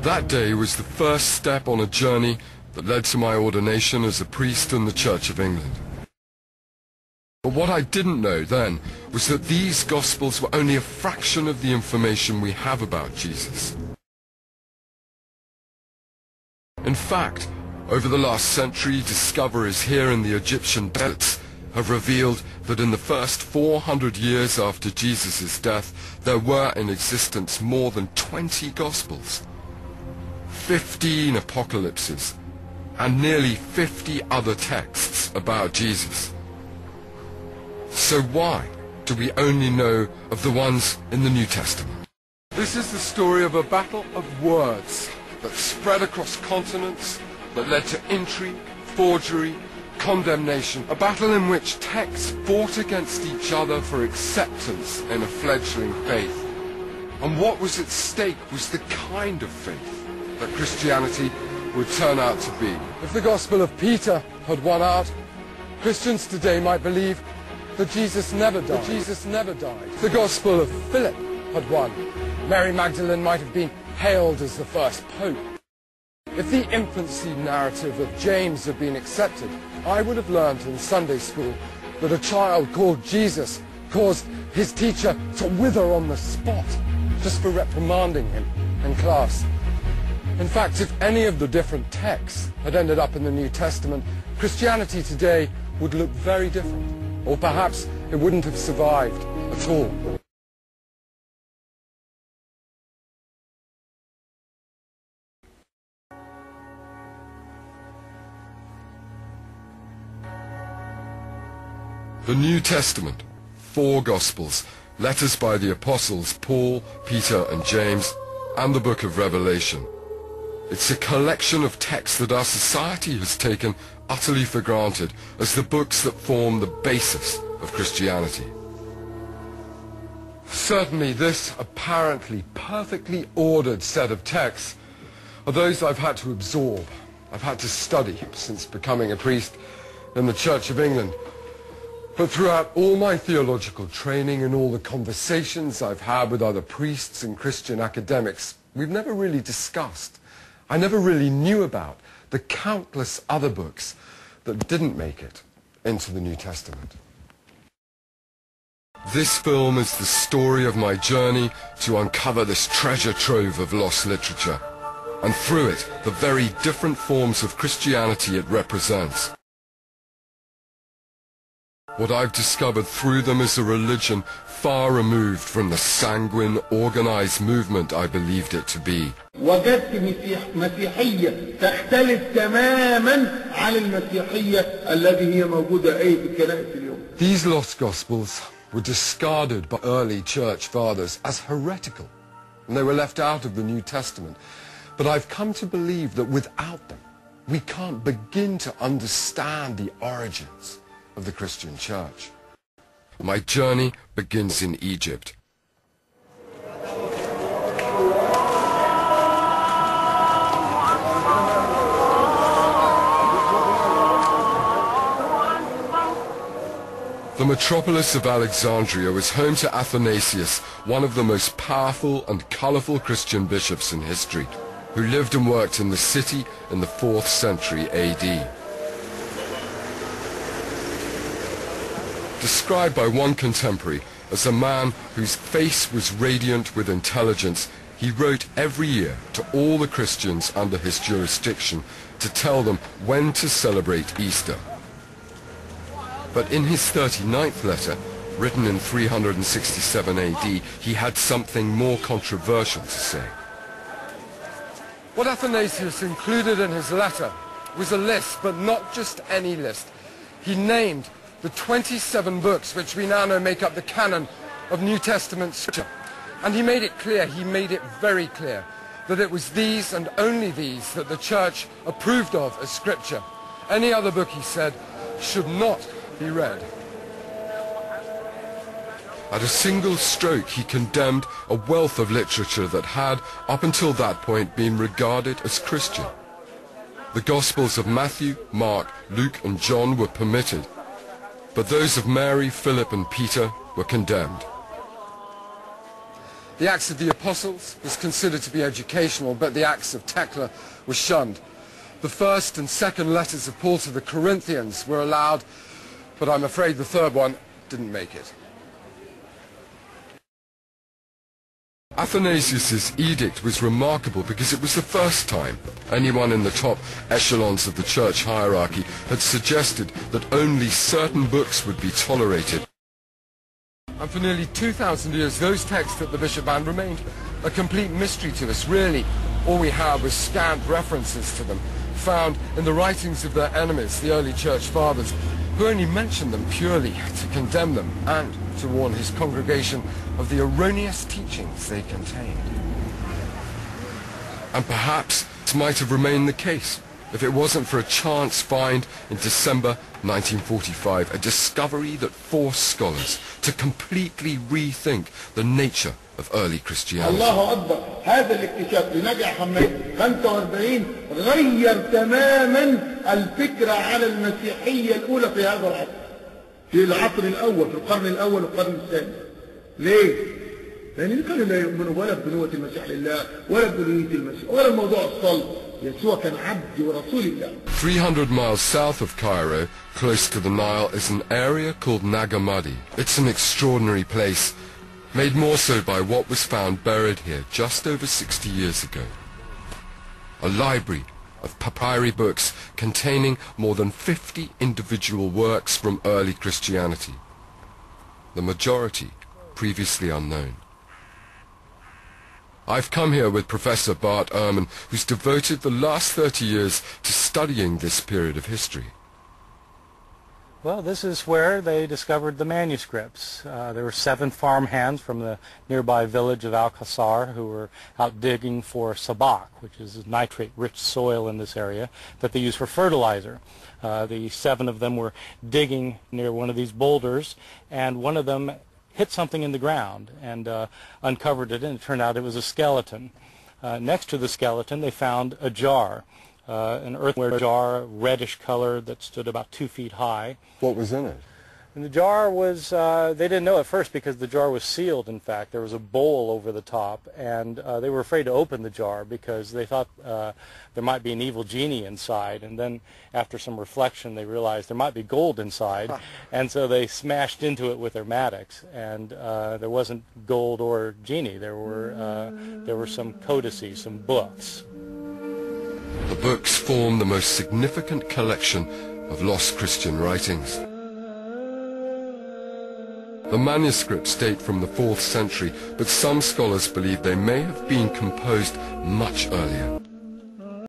That day was the first step on a journey that led to my ordination as a priest in the Church of England. But what I didn't know then was that these Gospels were only a fraction of the information we have about Jesus. In fact, over the last century, discoveries here in the Egyptian deserts have revealed that in the first 400 years after Jesus' death, there were in existence more than 20 Gospels, 15 apocalypses, and nearly 50 other texts about Jesus. So why do we only know of the ones in the New Testament? This is the story of a battle of words that spread across continents, that led to intrigue, forgery, condemnation. A battle in which texts fought against each other for acceptance in a fledgling faith. And what was at stake was the kind of faith that Christianity would turn out to be. If the Gospel of Peter had won out, Christians today might believe that Jesus never died. If the Gospel of Philip had won, Mary Magdalene might have been hailed as the first pope. If the infancy narrative of James had been accepted, I would have learned in Sunday school that a child called Jesus caused his teacher to wither on the spot just for reprimanding him in class. In fact, if any of the different texts had ended up in the New Testament, Christianity today would look very different, or perhaps it wouldn't have survived at all. The New Testament, 4 Gospels, letters by the Apostles Paul, Peter and James, and the book of Revelation. It's a collection of texts that our society has taken utterly for granted as the books that form the basis of Christianity. Certainly this apparently perfectly ordered set of texts are those I've had to absorb. I've had to study since becoming a priest in the Church of England. But throughout all my theological training and all the conversations I've had with other priests and Christian academics, we've never really discussed, I never really knew about the countless other books that didn't make it into the New Testament. This film is the story of my journey to uncover this treasure trove of lost literature, and through it, the very different forms of Christianity it represents. What I've discovered through them is a religion far removed from the sanguine, organized movement I believed it to be. وجدت مسيحية تختلف تماما عن المسيحية التي هي موجودة في الكنائس اليوم. These lost Gospels were discarded by early church fathers as heretical, and they were left out of the New Testament. But I've come to believe that without them, we can't begin to understand the origins of the Christian Church. My journey begins in Egypt. The metropolis of Alexandria was home to Athanasius, one of the most powerful and colourful Christian bishops in history, who lived and worked in the city in the 4th century AD. Described by one contemporary as a man whose face was radiant with intelligence, he wrote every year to all the Christians under his jurisdiction to tell them when to celebrate Easter. But in his 39th letter, written in 367 AD, he had something more controversial to say. What Athanasius included in his letter was a list, but not just any list. He named the 27 books which we now know make up the canon of New Testament scripture. And he made it clear, he made it very clear, that it was these and only these that the church approved of as scripture. Any other book, he said, should not be read. At a single stroke, he condemned a wealth of literature that had, up until that point, been regarded as Christian. The Gospels of Matthew, Mark, Luke and John were permitted, but those of Mary, Philip and Peter were condemned. The Acts of the Apostles was considered to be educational, but the Acts of Tekla was shunned. The first and second letters of Paul to the Corinthians were allowed, but I'm afraid the third one didn't make it. Athanasius's edict was remarkable because it was the first time anyone in the top echelons of the church hierarchy had suggested that only certain books would be tolerated. And for nearly 2,000 years, those texts that the bishop banned remained a complete mystery to us. Really, all we have was scant references to them, found in the writings of their enemies, the early church fathers, who only mentioned them purely to condemn them and to warn his congregation of the erroneous teachings they contained. And perhaps this might have remained the case if it wasn't for a chance find in December 1945, a discovery that forced scholars to completely rethink the nature of early Christianity. الله أكبر. هذا الاكتشاف لنجع حماد 45 غير تماما الفكرة على المسيحية الأولى في هذا العصر، في العصر الأول، في القرن الأول والقرن الثاني. ليه؟ لأن كانوا لا يؤمنوا ولا ببنوة المسيح لله ولا بألوهية المسيح ولا الموضوع الصلب. يسوع كان عبد ورسول الله. 300 miles south of Cairo, close to the Nile, is an area called Nagamadi. It's an extraordinary place, made more so by what was found buried here just over 60 years ago. A library of papyri books containing more than 50 individual works from early Christianity, the majority previously unknown. I've come here with Professor Bart Ehrman, who's devoted the last 30 years to studying this period of history. Well, this is where they discovered the manuscripts. There were 7 farmhands from the nearby village of Al-Qasar who were out digging for sabak, which is nitrate-rich soil in this area that they use for fertilizer. The 7 of them were digging near one of these boulders, and one of them hit something in the ground and uncovered it, and it turned out it was a skeleton. Next to the skeleton they found a jar, an earthenware jar, reddish color, that stood about 2 feet high. What was in it? And the jar was, they didn't know at first because the jar was sealed, in fact. There was a bowl over the top, and they were afraid to open the jar because they thought there might be an evil genie inside. And then after some reflection they realized there might be gold inside, and so they smashed into it with their mattocks, and there wasn't gold or genie. There were some codices, some books. The books form the most significant collection of lost Christian writings. The manuscripts date from the 4th century, but some scholars believe they may have been composed much earlier.